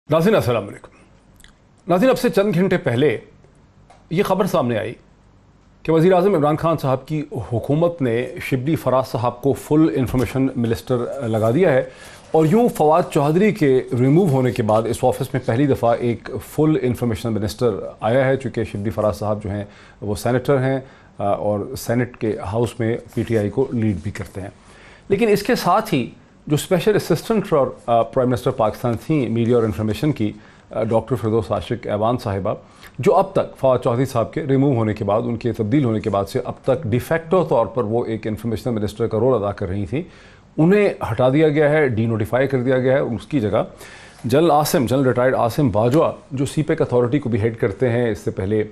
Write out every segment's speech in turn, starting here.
नाज़रीन अस्सलाम वालेकुम। नाज़रीन, अब से चंद घंटे पहले ये ख़बर सामने आई कि वज़ीर आज़म इमरान खान साहब की हुकूमत ने शिबली फराज साहब को फुल इंफॉर्मेशन मिनिस्टर लगा दिया है और यूँ फवाद चौधरी के रिमूव होने के बाद इस ऑफिस में पहली दफ़ा एक फुल इंफॉर्मेशन मिनिस्टर आया है। चूँकि शिबली फराज साहब जो हैं वो सेनेटर हैं और सेनेट के हाउस में PTI को लीड भी करते हैं। लेकिन इसके साथ ही जो special assistant for prime minister Pakistan थी मीडिया और इंफॉर्मेशन की, डॉक्टर फिरदौस आशिक ऐवान साहिबा, जो अब तक फवाद चौधरी साहब के रिमूव होने के बाद, उनके तब्दील होने के बाद से अब तक डिफेक्टो तौर पर वो एक इंफॉर्मेशन मिनिस्टर का रोल अदा कर रही थी, उन्हें हटा दिया गया है, डीनोटिफाई कर दिया गया है। उसकी जगह जनरल रिटायर्ड आसिम बाजवा, जो CPEC अथॉरिटी को भी हेड करते हैं, इससे पहले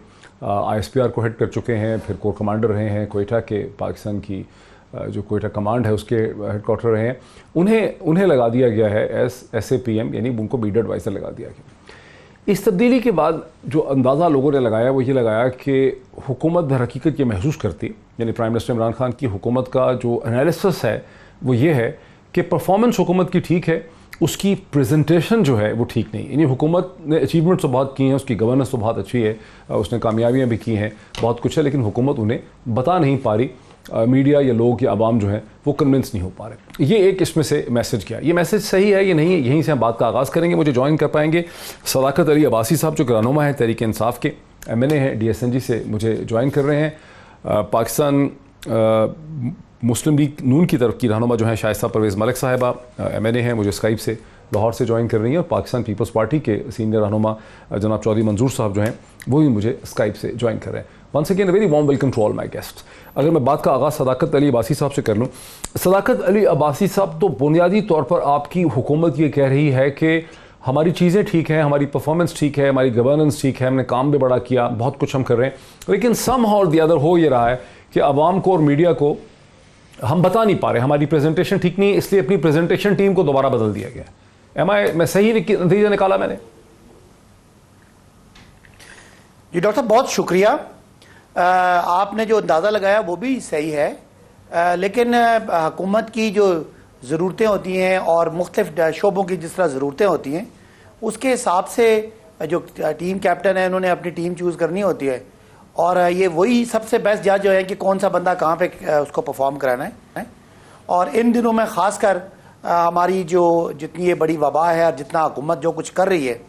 ISPR को हेड कर चुके हैं, फिर कोर कमांडर रहे हैं कोयटा के, पाकिस्तान की जो कोयटा कमांड है उसके हेडक्वार्टर रहे हैं, उन्हें लगा दिया गया है SAPM, यानी उनको बीड एडवाइज़र लगा दिया गया। इस तब्दीली के बाद जो अंदाज़ा लोगों ने लगाया वो ये लगाया कि हुकूमत दर हकीकत ये महसूस करती, यानी प्राइम मिनिस्टर इमरान खान की हुकूमत का जो एनालिसिस है वो ये है कि परफॉर्मेंस हुकूमत की ठीक है, उसकी प्रेजेंटेशन जो है वो ठीक नहीं। यानी हुकूमत ने अचीवमेंट्स तो बहुत की हैं, उसकी गवर्नेंस तो बहुत अच्छी है, उसने कामयाबियाँ भी की हैं, बहुत कुछ है, लेकिन हुकूमत उन्हें बता नहीं पा रही। मीडिया या लोग या आवाम जो हैं वो कन्विंस नहीं हो पा रहे। ये एक इसमें से मैसेज किया। ये मैसेज सही है ये नहीं है, यहीं से हम बात का आगाज़ करेंगे। मुझे ज्वाइन कर पाएंगे सदाकत अली अब्बासी साहब, जो रहनुमा है तहरीक इंसाफ के, MNA हैं, DSNG से मुझे ज्वाइन कर रहे हैं। पाकिस्तान मुस्लिम लीग नून की तरफ की रहनुमा जो है शाइस्ता परवेज़ मलिक साहिबा, MNA हैं, मुझे स्काइप से लाहौर से ज्वाइन कर रही हैं। और पाकिस्तान पीपल्स पार्टी के सीनियर रहनुमा जनाब चौधरी मंजूर साहब जो हैं वो भी मुझे स्काइप से ज्वाइन कर रहे हैं। Once again very warm welcome to all my guest. अगर मैं बात का आगाज़ सदाकत अली अब्बासी साहब से कर लूँ, सदाकत अली अब्बासी साहब, तो बुनियादी तौर पर आपकी हुकूमत ये कह रही है कि हमारी चीज़ें ठीक हैं, हमारी परफॉर्मेंस ठीक है, हमारी गवर्नेंस ठीक है, हमने काम भी बड़ा किया, बहुत कुछ हम कर रहे हैं, लेकिन सम हाउ और द अदर हो ये रहा है कि आवाम को और मीडिया को हम बता नहीं पा रहे, हमारी प्रेजेंटेशन ठीक नहीं है, इसलिए अपनी प्रेजेंटेशन टीम को दोबारा बदल दिया गया। मैं सही नतीजा निकाला मैंने? जी डॉक्टर साहब, बहुत शुक्रिया। आपने जो अंदाज़ा लगाया वो भी सही है, लेकिन हुकूमत की जो ज़रूरतें होती हैं और मुख्तलिफ शोबों की जिस तरह ज़रूरतें होती हैं, उसके हिसाब से जो टीम कैप्टन है उन्होंने अपनी टीम चूज़ करनी होती है, और ये वही सबसे बेस्ट जज जो है कि कौन सा बंदा कहाँ पे उसको परफॉर्म कराना है। और इन दिनों में ख़ासकर हमारी जो जितनी ये बड़ी वबा है और जितना हुकूमत जो कुछ कर रही है,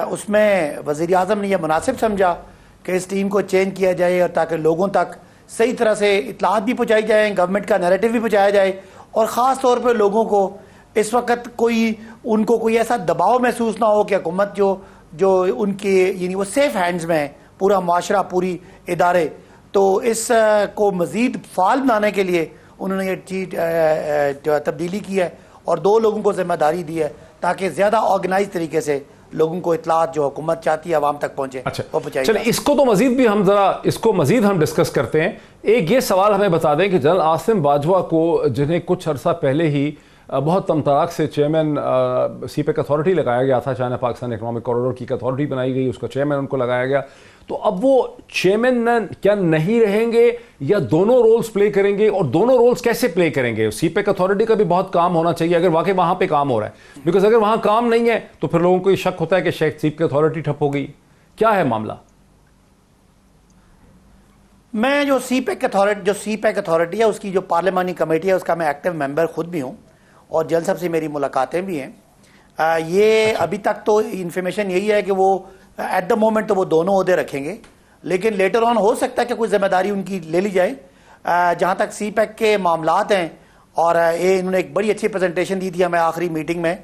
उसमें वज़ीर आज़म ने यह मुनासिब समझा कि इस टीम को चेंज किया जाए, और ताकि लोगों तक सही तरह से इत्तलात भी पहुँचाई जाए, गवर्नमेंट का नैरेटिव भी पहुँचाया जाए, और ख़ास तौर पर लोगों को इस वक्त उनको कोई ऐसा दबाव महसूस ना हो कि हुकूमत जो उनके यानी वो सेफ़ हैंड्स में है, पूरा माशरा, पूरी इदारे। तो इस को मज़ीद फ़ाल बनाने के लिए उन्होंने ये चीज़ तब्दीली की है और 2 लोगों को ज़िम्मेदारी दी है, ताकि ज़्यादा ऑर्गेनाइज तरीके से लोगों को इत्तलात जो हुकूमत चाहती है आवाम तक पहुंचे। अच्छा, वो पहुंचाई। चलिए इसको तो मजीद भी हम जरा इसको मजीद हम डिस्कस करते हैं। एक ये सवाल हमें बता दें कि जनरल आसिम बाजवा को, जिन्हें कुछ अर्सा पहले ही बहुत तमतराक से चेयरमैन CPEC अथॉरिटी लगाया गया था, चाइना पाकिस्तान इकनॉमिक कॉरिडोर की अथॉरिटी बनाई गई, उसका चेयरमैन उनको लगाया गया, तो अब वो चेयरमैन क्या नहीं रहेंगे या दोनों रोल्स प्ले करेंगे, और दोनों रोल्स कैसे प्ले करेंगे? CPEC अथॉरिटी का भी बहुत काम होना चाहिए अगर वाकई वहां पे काम हो रहा है, बिकॉज अगर वहां काम नहीं है तो फिर लोगों को ये शक होता है कि शायद CPEC अथॉरिटी ठप हो गई। क्या है मामला? मैं जो CPEC अथॉरिटी है उसकी जो पार्लियामानी कमेटी है उसका मैं एक्टिव मेंबर खुद भी हूँ, और जल साहब से मेरी मुलाकातें भी हैं। ये अभी तक तो इंफॉर्मेशन यही है कि वो एट द मोमेंट तो वो दोनों ओहदे रखेंगे, लेकिन लेटर ऑन हो सकता है कि कोई जिम्मेदारी उनकी ले ली जाए। जहाँ तक CPEC के मामलात हैं, और ये इन्होंने एक बड़ी अच्छी प्रेजेंटेशन दी थी हमें आखिरी मीटिंग में,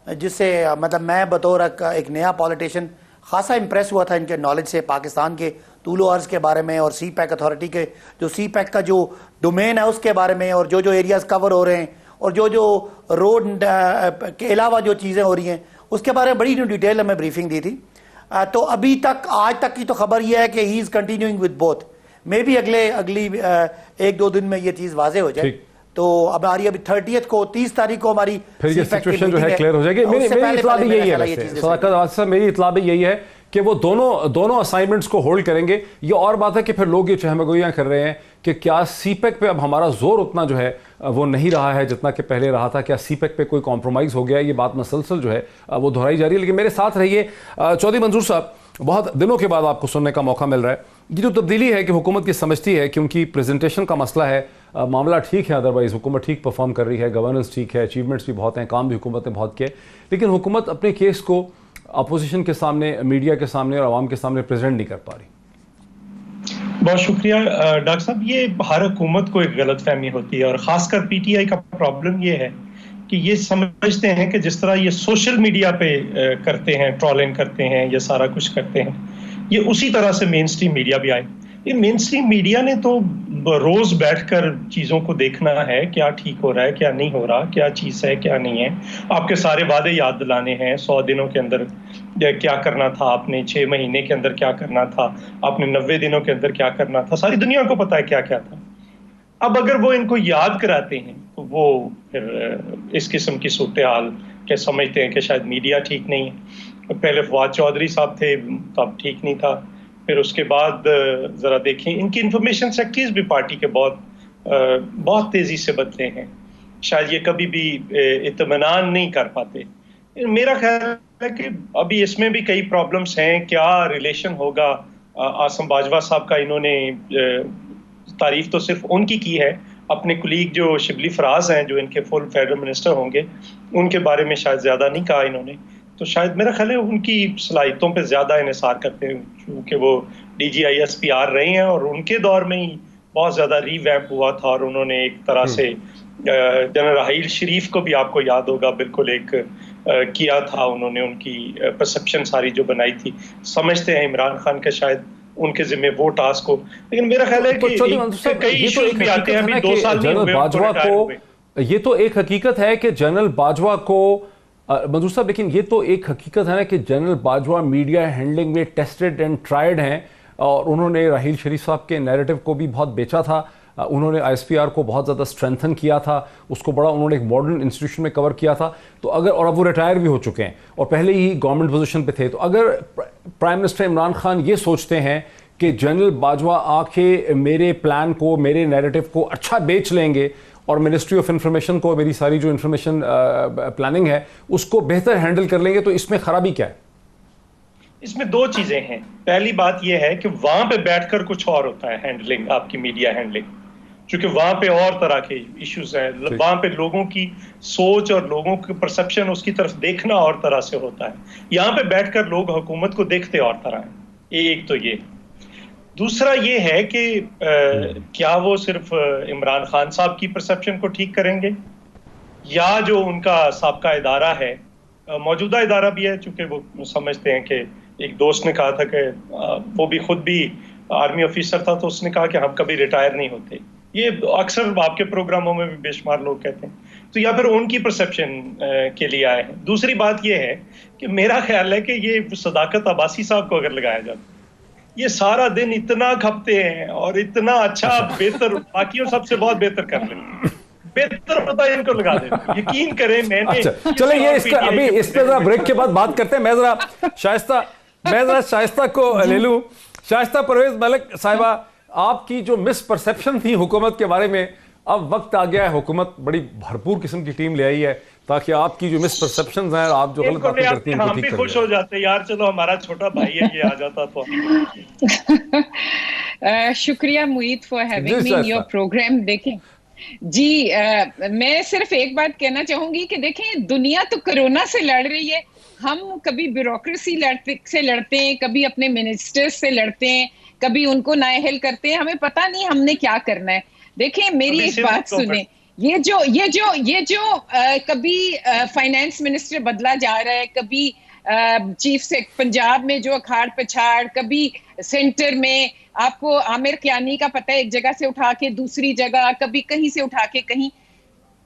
जिससे मतलब मैं बतौर एक नया पॉलिटिशियन खासा इंप्रेस हुआ था इनके नॉलेज से, पाकिस्तान के तूलो अर्ज़ के बारे में, और CPEC अथॉरिटी के जो CPEC का जो डोमेन है उसके बारे में, और जो एरियाज़ कवर हो रहे हैं, और जो रोड के अलावा जो चीज़ें हो रही हैं उसके बारे में बड़ी डिटेल हमें ब्रीफिंग दी थी। तो अभी तक आज तक की तो खबर यह है कि he is continuing with both. मे भी अगली 1-2 दिन में ये चीज़ वाजे हो जाए। तो अब हमारी अभी 30 को 30 तारीख को हमारी फिर ये सिचुएशन जो है क्लियर हो जाएगी। मेरी इत्तला भी यही है, मेरी इत्तला भी यही है कि वो दोनों असाइनमेंट्स को होल्ड करेंगे। ये और बात है कि फिर लोग ये चहमगोइयाँ कर रहे हैं कि क्या सीपेक पे अब हमारा जोर उतना जो है वो नहीं रहा है जितना कि पहले रहा था, क्या सीपेक पे कोई कॉम्प्रोमाइज़ हो गया। ये बात मसलसल जो है वो दोहराई जा रही है। लेकिन मेरे साथ रहिए चौधरी मंजूर साहब, बहुत दिनों के बाद आपको सुनने का मौका मिल रहा है। ये जो तब्दीली है कि हुकूमत की समझती है कि उनकी प्रेजेंटेशन का मसला है, मामला ठीक है, अदरवाइज़ हुकूमत ठीक परफॉर्म कर रही है, गवर्नेंस ठीक है, अचीवमेंट्स भी बहुत हैं, काम भी हुकूमत ने बहुत किए, लेकिन हुकूमत अपने केस को अपोजिशन के सामने, मीडिया के सामने और आवाम के सामने प्रेजेंट नहीं कर पा रही। बहुत शुक्रिया डॉक्टर साहब। ये हर हुकूमत को एक गलत फहमी होती है और ख़ासकर पीटीआई का प्रॉब्लम ये है कि ये समझते हैं कि जिस तरह ये सोशल मीडिया पे करते हैं, ट्रोलिंग करते हैं, ये सारा कुछ करते हैं, ये उसी तरह से मेन स्ट्रीम मीडिया भी आए। ये मेन स्ट्रीम मीडिया ने तो रोज बैठकर चीज़ों को देखना है, क्या ठीक हो रहा है, क्या नहीं हो रहा, क्या चीज़ है, क्या नहीं है। आपके सारे वादे याद दिलाने हैं, 100 दिनों के अंदर क्या करना था आपने, 6 महीने के अंदर क्या करना था आपने, 90 दिनों के अंदर क्या करना था, सारी दुनिया को पता है क्या क्या था। अब अगर वो इनको याद कराते हैं तो वो फिर इस किस्म की सूरत हाल क्या समझते हैं कि शायद मीडिया ठीक नहीं है। पहले फवाद चौधरी साहब थे तब ठीक नहीं था, फिर उसके बाद ज़रा देखें इनकी इंफॉर्मेशन सेक्रेटरीज भी पार्टी के बहुत तेज़ी से बदले हैं, शायद ये कभी भी इत्मीनान नहीं कर पाते। मेरा ख्याल है कि अभी इसमें भी कई प्रॉब्लम्स हैं। क्या रिलेशन होगा आसम बाजवा साहब का, इन्होंने तारीफ तो सिर्फ उनकी की है, अपने कुलीग जो शिबली फराज हैं जो इनके फुल फेडरल मिनिस्टर होंगे उनके बारे में शायद ज़्यादा नहीं कहा इन्होंने। तो शायद मेरा ख्याल है उनकी सलाहियतों पे ज़्यादा इन्हिसार करते हैं, क्योंकि वो DGISPR रहे हैं और उनके दौर में ही बहुत ज़्यादा रीवैम्प हुआ था और उन्होंने एक तरह से जनरल राहील शरीफ को भी आपको याद होगा बिल्कुल एक किया था उन्होंने, उनकी परसेप्शन सारी जो बनाई थी। समझते हैं इमरान खान के शायद उनके जिम्मे वो टास्क हो, लेकिन मेरा ख्याल है कि कई इश्यूज भी आते हैं। अभी 2 साल जनरल बाजवा को, ये तो एक हकीकत है कि जनरल बाजवा को मंजूर साहब, लेकिन ये तो एक हकीकत है ना कि जनरल बाजवा मीडिया हैंडलिंग में टेस्टेड एंड ट्राइड हैं और उन्होंने राहील शरीफ साहब के नैरेटिव को भी बहुत बेचा था, उन्होंने ISPR को बहुत ज़्यादा स्ट्रेंथन किया था, उसको बड़ा उन्होंने एक मॉडर्न इंस्टीट्यूशन में कवर किया था। तो अगर, और अब वो रिटायर भी हो चुके हैं और पहले ही गवर्नमेंट पोजीशन पे थे, तो अगर प्राइम मिनिस्टर इमरान खान ये सोचते हैं कि जनरल बाजवा आके मेरे प्लान को, मेरे नैरेटिव को अच्छा बेच लेंगे और मिनिस्ट्री ऑफ इंफॉर्मेशन को, मेरी सारी जो इंफॉर्मेशन प्लानिंग है उसको बेहतर हैंडल कर लेंगे, तो इसमें खराबी क्या है? इसमें 2 चीजें हैं। पहली बात यह है कि वहां पे बैठकर कुछ और होता है हैंडलिंग, आपकी मीडिया हैंडलिंग, क्योंकि वहां पे और तरह के इश्यूज हैं, वहां पे लोगों की सोच और लोगों की परसेप्शन, उसकी तरफ देखना और तरह से होता है। यहाँ पे बैठकर लोग हुकूमत को देखते और तरह है। एक तो ये। दूसरा ये है कि क्या वो सिर्फ इमरान खान साहब की परसेप्शन को ठीक करेंगे या जो उनका साबका इदारा है, मौजूदा इदारा भी है, चूंकि वो समझते हैं कि एक दोस्त ने कहा था कि वो भी खुद भी आर्मी ऑफिसर था, तो उसने कहा कि हम कभी रिटायर नहीं होते। ये अक्सर आपके प्रोग्रामों में भी बेशुमार लोग कहते हैं। तो या फिर उनकी परसेप्शन के लिए आए हैं। दूसरी बात ये है कि मेरा ख्याल है कि ये सदाकत अब्बासी साहब को अगर लगाया जाता, ये सारा दिन इतना खपते हैं और इतना अच्छा बेहतर, बाकियों सबसे बहुत बेहतर कर लेते, बेहतर पता है इनको लगा देते, यकीन करें। मैंने चले ये इसका अभी इस पे जरा ब्रेक के बाद बात करते हैं। मैं जरा शाइस्ता को ले लूं। शाइस्ता परवेज मलिक साहिबा, आपकी जो मिसपरसेप्शन थी हुकूमत के बारे में, अब वक्त आ गया है, हुकूमत बड़ी भरपूर किस्म की टीम ले आई है ताकि आपकी जो मिसपरसेप्शंस हैं, आप जो गलत बातें करती हैं, हम भी खुश हो जाते यार, चलो हमारा छोटा भाई है ये आ जाता तो। शुक्रिया Mueed for having me in your program. देखें जी, मैं सिर्फ एक बात कहना चाहूंगी कि देखें दुनिया तो कोरोना से लड़ रही है, हम कभी ब्यूरोक्रेसी से लड़ते हैं, कभी अपने मिनिस्टर्स से लड़ते हैं, कभी उनको नाअहल करते हैं, हमें पता नहीं हमने क्या करना है। देखें मेरी एक बात सुने, ये जो कभी फाइनेंस मिनिस्टर बदला जा रहा है, कभी चीफ से पंजाब में जो अखाड़ पछाड़, कभी सेंटर में आपको आमिर कियानी का पता है, एक जगह से उठा के दूसरी जगह, कभी कहीं से उठा के कहीं।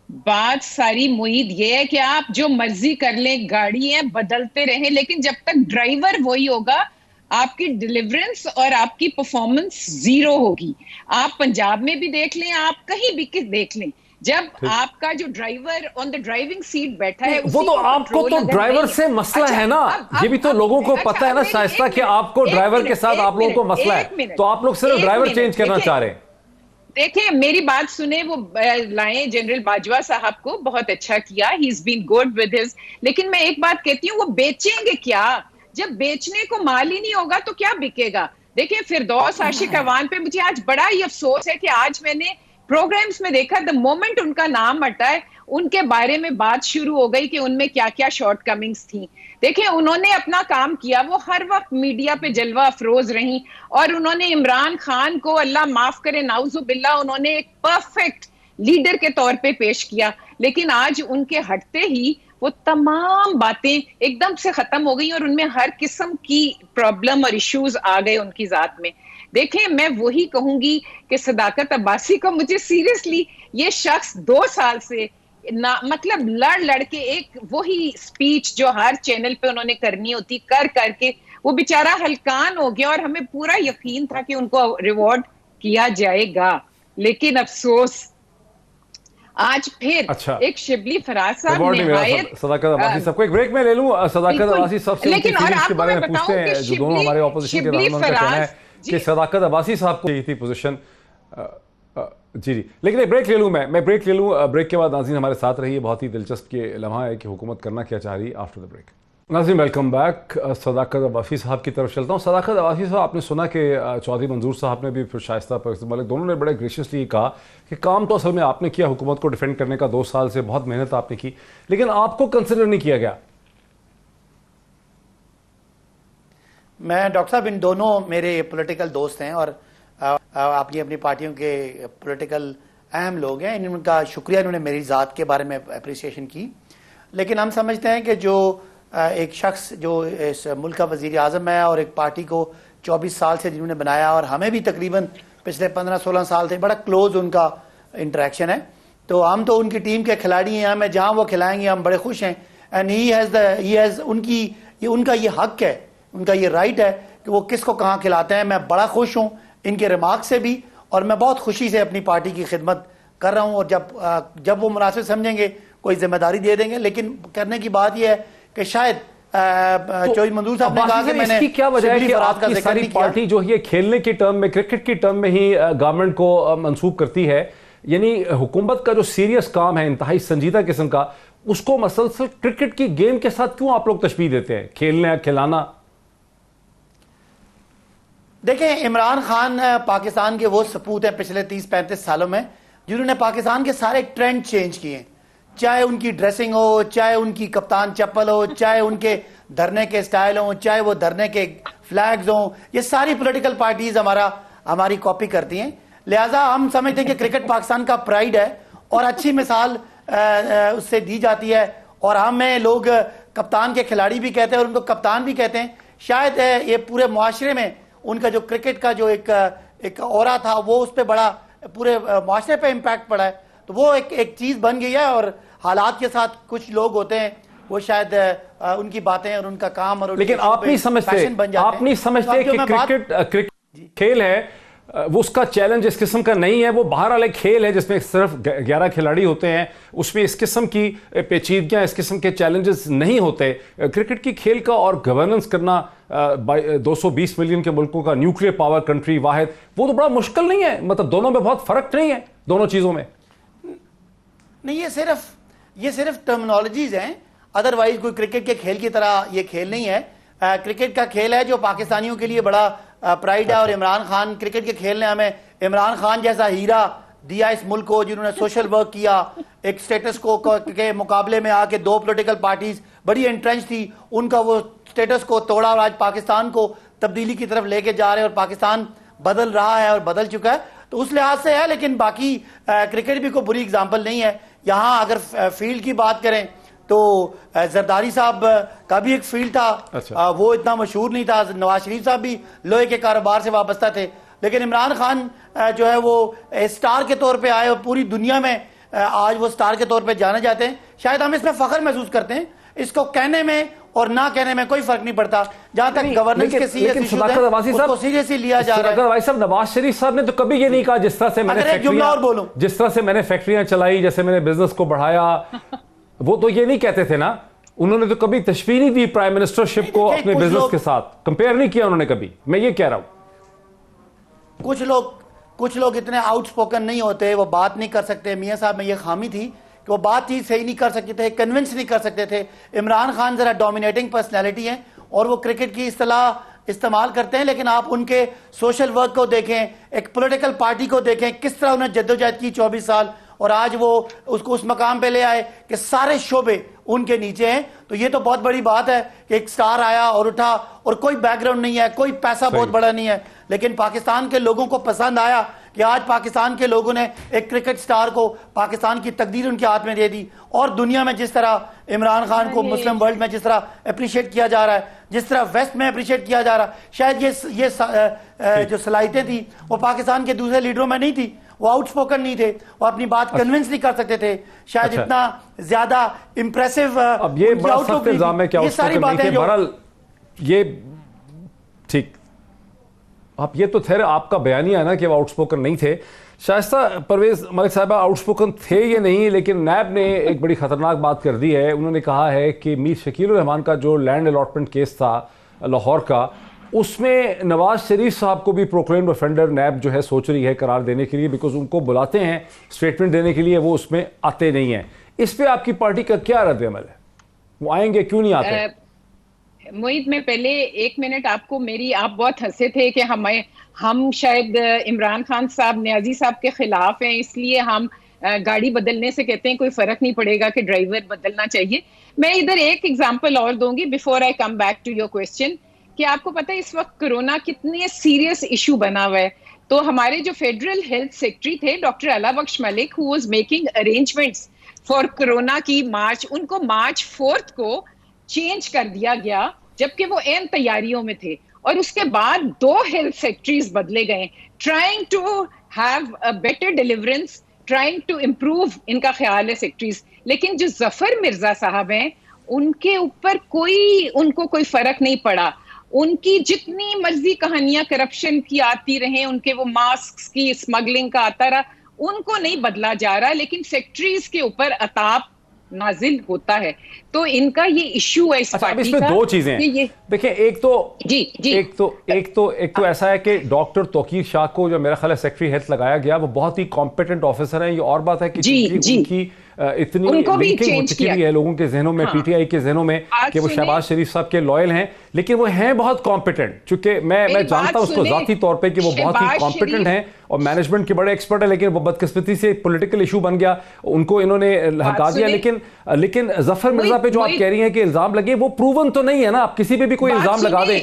बात सारी मुईद ये है कि आप जो मर्जी कर लें, गाड़ी है बदलते रहें, लेकिन जब तक ड्राइवर वही होगा आपकी डिलीवरेंस और आपकी परफॉर्मेंस जीरो होगी। आप पंजाब में भी देख लें, आप कहीं भी देख लें, जब आपका जो driver on the driving seat बैठा है, वो तो आपको तो ड्राइवर से मसला है ना, ये भी तो लोगों को पता है ना शाइस्ता कि आपको ड्राइवर के साथ आप लोगों को मसला है, तो आप लोग सिर्फ ड्राइवर चेंज करना चाह रहे हैं। देखिए मेरी बात सुने, वो लाए जनरल बाजवा साहब को, बहुत अच्छा किया, he is been good with his, लेकिन मैं एक बात कहती हूँ, वो बेचेंगे क्या? जब बेचने को माल ही नहीं होगा तो क्या बिकेगा? देखिए फिरदौस आशिक अवान पे मुझे आज बड़ा ही अफसोस है कि आज मैंने प्रोग्राम्स में देखा, द मोमेंट उनका नाम हटा है उनके बारे में बात शुरू हो गई कि उनमें क्या क्या शॉर्टकमिंग्स थी। देखिए उन्होंने अपना काम किया, वो हर वक्त मीडिया पे जलवा अफरोज रही, और उन्होंने इमरान खान को, अल्लाह माफ करे नाउजुबिल्ला, उन्होंने एक परफेक्ट लीडर के तौर पे पेश किया, लेकिन आज उनके हटते ही वो तमाम बातें एकदम से खत्म हो गई और उनमें हर किस्म की प्रॉब्लम और इश्यूज आ गए उनकी जात में। देखें मैं वही कहूंगी कि सदाकत अब्बासी को, मुझे सीरियसली ये शख्स 2 साल से ना, मतलब लड़ के एक वही स्पीच जो हर चैनल पे उन्होंने करनी होती कर करके वो बेचारा हलकान हो गया, और हमें पूरा यकीन था कि उनको रिवॉर्ड किया जाएगा, लेकिन अफसोस आज फिर एक शिबली फराज साहब निहायत। सदाकत अब्बासी साहब को एक ब्रेक में ले लूं, सदाकत अब्बासी साहब से लेकिन और आपको मैं पूछते हैं, जो दोनों हमारे ऑपोजिशन के रहनुमा का कहना है कि सदाकत अब्बासी साहब को यही थी पोजीशन। जी, लेकिन एक ब्रेक ले लूं, मैं ब्रेक ले लूं, ब्रेक के बाद नाज़रीन हमारे साथ रहिए, बहुत ही दिलचस्प ये लम्हा है कि हुकूमत करना क्या चाह रही है आफ्टर द ब्रेक। नाज़रीन वेलकम बैक। सदाकत अब्बासी साहब की तरफ चलता हूँ। सदाकत अब्बासी साहब, आपने सुना कि चौधरी मंजूर साहब ने भी, फिर शाइस्ता परवेज़ मलिक, दोनों ने बड़े ग्रेशियसली कहा कि काम तो असल में आपने किया, हुकूमत को डिफेंड करने का 2 साल से बहुत मेहनत आपने की, लेकिन आपको कंसिडर नहीं किया गया। मैं डॉक्टर साहब, इन दोनों मेरे पॉलिटिकल दोस्त हैं और अपनी अपनी पार्टियों के पॉलिटिकल अहम लोग हैं, इनका शुक्रिया, इन्होंने मेरी ज़ात के बारे में अप्रिसिएशन की, लेकिन हम समझते हैं कि जो एक शख्स जो इस मुल्क का वज़ीर आज़म है और एक पार्टी को 24 साल से जिन्होंने बनाया, और हमें भी तकरीबन पिछले 15-16 साल से बड़ा क्लोज उनका इंटरेक्शन है, तो हम तो उनकी टीम के खिलाड़ी हैं, हमें जहाँ वो खिलाएंगे हम बड़े खुश हैं। एंड ही हैज़ उनका ये हक है, उनका ये राइट है कि वो किसको कहाँ खिलाते हैं। मैं बड़ा खुश हूँ इनके रिमार्क से भी, और मैं बहुत खुशी से अपनी पार्टी की खिदमत कर रहा हूँ, और जब वो मुनासिब समझेंगे कोई जिम्मेदारी दे देंगे। लेकिन करने की बात यह है कि शायद चौधरी मंजूर साहब ने कहा कि मैंने, इसकी क्या वजह है कि आपकी सारी पार्टी जो है खेलने की टर्म में, क्रिकेट की टर्म में ही गवर्नमेंट को मंसूब करती है, यानी हुकूमत का जो सीरियस काम है, इंतहाई संजीदा किस्म का, उसको मसलसल क्रिकेट की गेम के साथ क्यों आप लोग तशबीह देते हैं, खेलना खिलाना? देखें, इमरान खान पाकिस्तान के वो सपूत हैं पिछले 30-35 सालों में जिन्होंने पाकिस्तान के सारे ट्रेंड चेंज किए, चाहे उनकी ड्रेसिंग हो, चाहे उनकी कप्तान चप्पल हो, चाहे उनके धरने के स्टाइल हो, चाहे वो धरने के फ्लैग्स हो, ये सारी पॉलिटिकल पार्टीज हमारी कॉपी करती हैं। लिहाजा हम समझते हैं कि क्रिकेट पाकिस्तान का प्राइड है और अच्छी मिसाल उससे दी जाती है, और हमें लोग कप्तान के खिलाड़ी भी कहते हैं और उनको कप्तान भी कहते हैं। शायद ये पूरे मुआशरे में उनका जो क्रिकेट का जो एक औरा था, वो उस पर बड़ा पूरे मुआशरे पे इम्पैक्ट पड़ा है, तो वो एक चीज़ बन गई है। और हालात के साथ कुछ लोग होते हैं, वो शायद उनकी बातें और उनका काम और लेकिन आप नहीं समझते कि क्रिकेट खेल है, वो उसका चैलेंज इस किस्म का नहीं है, वो बाहर वाले खेल है जिसमें सिर्फ 11 खिलाड़ी होते हैं, उसमें इस किस्म की पेचीदगियां, इस किस्म के चैलेंजेस नहीं होते। क्रिकेट की खेल का और गवर्नेंस करना 220 मिलियन के मुल्कों का न्यूक्लियर पावर कंट्री वाहिद, वो तो बड़ा मुश्किल नहीं है। मतलब दोनों में बहुत फर्क नहीं है, दोनों चीज़ों में नहीं। ये सिर्फ टर्मिनोलॉजीज हैं, अदरवाइज कोई क्रिकेट के खेल की तरह ये खेल नहीं है। क्रिकेट का खेल है जो पाकिस्तानियों के लिए बड़ा प्राइड है, और इमरान खान क्रिकेट के खेल ने हमें इमरान खान जैसा हीरा दिया इस मुल्क को, जिन्होंने सोशल वर्क किया, एक स्टेटस को के मुकाबले में आके 2 पॉलिटिकल पार्टीज बड़ी एंट्रेंच थी, उनका वो स्टेटस को तोड़ा और आज पाकिस्तान को तब्दीली की तरफ लेके जा रहे हैं, और पाकिस्तान बदल रहा है और बदल चुका है, तो उस लिहाज से है। लेकिन बाकी क्रिकेट भी कोई बुरी एग्जाम्पल नहीं है। यहाँ अगर फील्ड की बात करें तो जरदारी साहब का भी एक फील्ड था, अच्छा। वो इतना मशहूर नहीं था। नवाज शरीफ साहब भी लोहे के कारोबार से वाबस्ता थे, लेकिन इमरान खान जो है वो स्टार के तौर पे आए और पूरी दुनिया में आज वो स्टार के तौर पे जाने जाते हैं। शायद हम इसमें फख्र महसूस करते हैं, इसको कहने में और ना कहने में कोई फर्क नहीं पड़ता। जहां तक गवर्नेंस के सीरियसली लिया जा रहा है। भाई साहब, नवाज शरीफ साहब ने तो कभी ये नहीं कहा जिस तरह से मैंने फैक्ट्रियां चलाई, जैसे मैंने बिजनेस को बढ़ाया, वो तो ये नहीं कहते थे ना। उन्होंने तो कभी तशबीह नहीं दी प्राइम मिनिस्टरशिप को अपने बिजनेस के साथ, कंपेयर नहीं किया उन्होंने कभी। मैं ये कह रहा हूं कुछ लोग इतने आउटस्पोकन नहीं होते, वो बात नहीं कर सकते। मियां साहब में ये खामी थी कि वो बात ही सही नहीं कर सकते थे, कन्विंस नहीं कर सकते थे। इमरान खान जरा डोमिनेटिंग पर्सनैलिटी है और वो क्रिकेट की इस्तेलाह इस्तेमाल करते हैं, लेकिन आप उनके सोशल वर्क को देखें, एक पॉलिटिकल पार्टी को देखें, किस तरह उन्हें जद्दोजहद की 24 साल, और आज वो उसको उस मकाम पे ले आए कि सारे शोबे उनके नीचे हैं। तो ये तो बहुत बड़ी बात है कि एक स्टार आया और उठा, और कोई बैकग्राउंड नहीं है, कोई पैसा बहुत बड़ा नहीं है, लेकिन पाकिस्तान के लोगों को पसंद आया कि आज पाकिस्तान के लोगों ने एक क्रिकेट स्टार को पाकिस्तान की तकदीर उनके हाथ में दे दी। और दुनिया में जिस तरह इमरान खान को मुस्लिम वर्ल्ड में जिस तरह अप्रिशिएट किया जा रहा है, जिस तरह वेस्ट में अप्रिशिएट किया जा रहा है, शायद ये जो सलाहियतें थी वो पाकिस्तान के दूसरे लीडरों में नहीं थी। वो आउटस्पोकन नहीं थे, वो अपनी बात कन्विंस नहीं कर सकते थे, शायद इतना ज्यादा इंप्रेसिव। अब ये बड़ा सख्त इल्जाम है क्या ये सारी बातें बहरहाल ये ठीक, आप ये तो थे आपका बयानिया है ना कि वो आउटस्पोकन नहीं थे। शाइस्ता परवेज मलिक साहबा आउटस्पोकन थे ये नहीं, लेकिन नैब ने एक बड़ी खतरनाक बात कर दी है। उन्होंने कहा है कि मीर शकील रहमान का जो लैंड अलॉटमेंट केस था लाहौर का, उसमें नवाज शरीफ साहब को भी प्रोक्लेम्ड ऑफेंडर नैब जो है सोच रही है करार देने के लिए, बिकॉज उनको बुलाते हैं स्टेटमेंट देने के लिए, वो उसमें आते नहीं हैं। इस पे आपकी पार्टी का क्या रद्द अमल है? वो आएंगे क्यों नहीं आते? मोहित, मैं पहले 1 मिनट आपको मेरी, आप बहुत हंसे थे कि हम शायद इमरान खान साहब, न्याजी साहब के खिलाफ हैं, इसलिए हम गाड़ी बदलने से कहते हैं कोई फर्क नहीं पड़ेगा कि ड्राइवर बदलना चाहिए। मैं इधर एक एग्जांपल और दूंगी before I come back to your question, कि आपको पता है इस वक्त कोरोना कितने सीरियस इशू बना हुआ है। तो हमारे जो फेडरल हेल्थ सेक्रेटरी थे doctor Ala Bakhsh Malik, who was making arrangements for corona की मार्च, उनको मार्च 4 को चेंज कर दिया गया, जबकि वो एन तैयारियों में थे। और उसके बाद 2 हेल्थ सेक्रेटरीज बदले गए, trying to have a better deliverance, trying to improve, इनका ख्याल है सेक्रेटरीज। लेकिन जो जफर मिर्जा साहब हैं, उनके ऊपर उनको कोई फर्क नहीं पड़ा। उनकी जितनी मर्जी कहानियां करप्शन की आती रहे, उनके वो मास्क की स्मगलिंग का आता रहा, उनको नहीं बदला जा रहा, लेकिन सेक्रेटरीज के ऊपर अताब नाजिल होता है। तो इनका ये इश्यू है इस पार्टी इसमें का। 2 चीजें हैं। देखिए, एक तो ऐसा है कि डॉक्टर तौकीर शाह को जो मेरा ख्याल है सेक्रेटरी हेल्थ लगाया गया, वो बहुत ही कॉम्पिटेंट ऑफिसर है। ये और बात है कि उनकी इतनी लिंकिंग हो चुकी है लोगों के जहनों में, पीटीआई के जहनों में, कि वो शहबाज शरीफ साहब के लॉयल हैं, लेकिन वो हैं बहुत कॉम्पिटेंट। चूंकि मैं जानता हूं उसको जाती तौर पे कि वो बहुत ही कॉम्पिटेंट हैं और मैनेजमेंट के बड़े एक्सपर्ट है, लेकिन वो बदकिस्मती से पॉलिटिकल इशू बन गया, उनको इन्होंने हटा दिया। लेकिन जफर मिर्जा पे जो आप कह रही हैं कि इल्जाम लगे, वो प्रूवन तो नहीं है ना। आप किसी पे भी कोई इल्जाम लगा दें,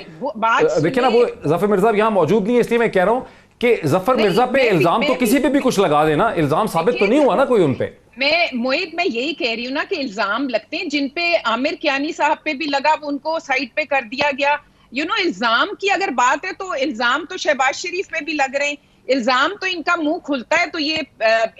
देखिए ना, वो जफर मिर्जा यहाँ मौजूद नहीं है, इसलिए मैं कह रहा हूं कि जफर मिर्जा पे इल्जाम तो किसी पे भी कुछ लगा देना, इल्जाम साबित तो नहीं हुआ ना कोई उन पे। मैं यही कह रही हूँ ना कि इल्जाम लगते हैं, जिन पे आमिर कियानी साहब पे भी लगा, उनको साइड पे कर दिया गया। इल्जाम की अगर बात है तो इल्जाम तो शहबाज शरीफ पे भी लग रहे हैं। इल्जाम तो इनका मुंह खुलता है तो ये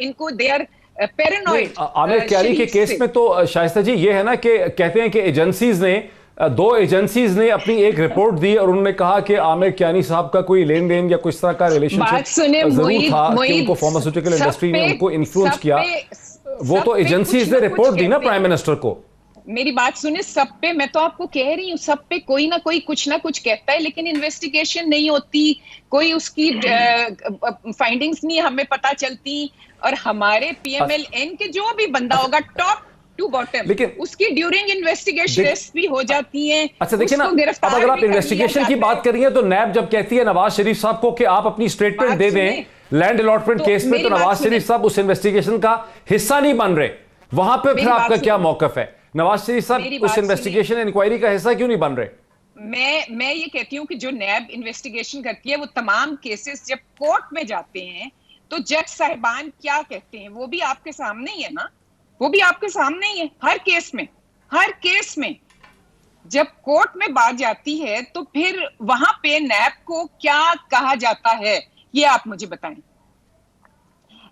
इनको they are paranoid. Aamir Kiani के केस में तो शाइस्ता जी ये है ना कि कहते हैं कि एजेंसीज ने 2 एजेंसीज ने अपनी एक रिपोर्ट दी और उन्होंने कहा कि आमिर कियानी साहब का कोई लेन देन या कुछ तरह का रिलेशनशिप जरूर था, कि उनको फार्मास्यूटिकल इंडस्ट्री ने उनको इन्फ्लुएंस किया। वो तो एजेंसीज ने रिपोर्ट दी ना प्राइम मिनिस्टर को। मेरी बात सुने, सब पे, मैं तो आपको कह रही हूँ, सब पे कोई ना कोई कुछ ना कुछ कहता है, लेकिन इन्वेस्टिगेशन नहीं होती, कोई उसकी फाइंडिंग्स नहीं हमें पता चलती। और हमारे पीएमएलएन के जो भी बंदा होगा टॉप टू बॉटम, लेकिन उसकी ड्यूरिंग इन्वेस्टिगेशन भी हो जाती है। अच्छा देखिए ना, अब अगर आप इन्वेस्टिगेशन की बात कर रही हैं तो नैब जब कहती है नवाज शरीफ साहब को कि आप अपनी स्टेटमेंट दे दें लैंड अलॉटमेंट केस में, तो नवाज शरीफ साहब उस इन्वेस्टिगेशन का हिस्सा नहीं बन रहे। वहां पे फिर आपका क्या मौकफ है? नवाज शरीफ साहब उस इन्वेस्टिगेशन इंक्वायरी का हिस्सा क्यों नहीं बन रहे? मैं ये कहती हूँ कि जो नैब इन्वेस्टिगेशन करती है, वो तमाम केसेस जब कोर्ट में जाते हैं तो जज साहिबान क्या कहते हैं वो भी आपके सामने ही है ना, वो भी आपके सामने ही है। हर केस में जब कोर्ट में बात जाती है तो फिर वहां पे नैब को क्या कहा जाता है, ये आप मुझे बताएं।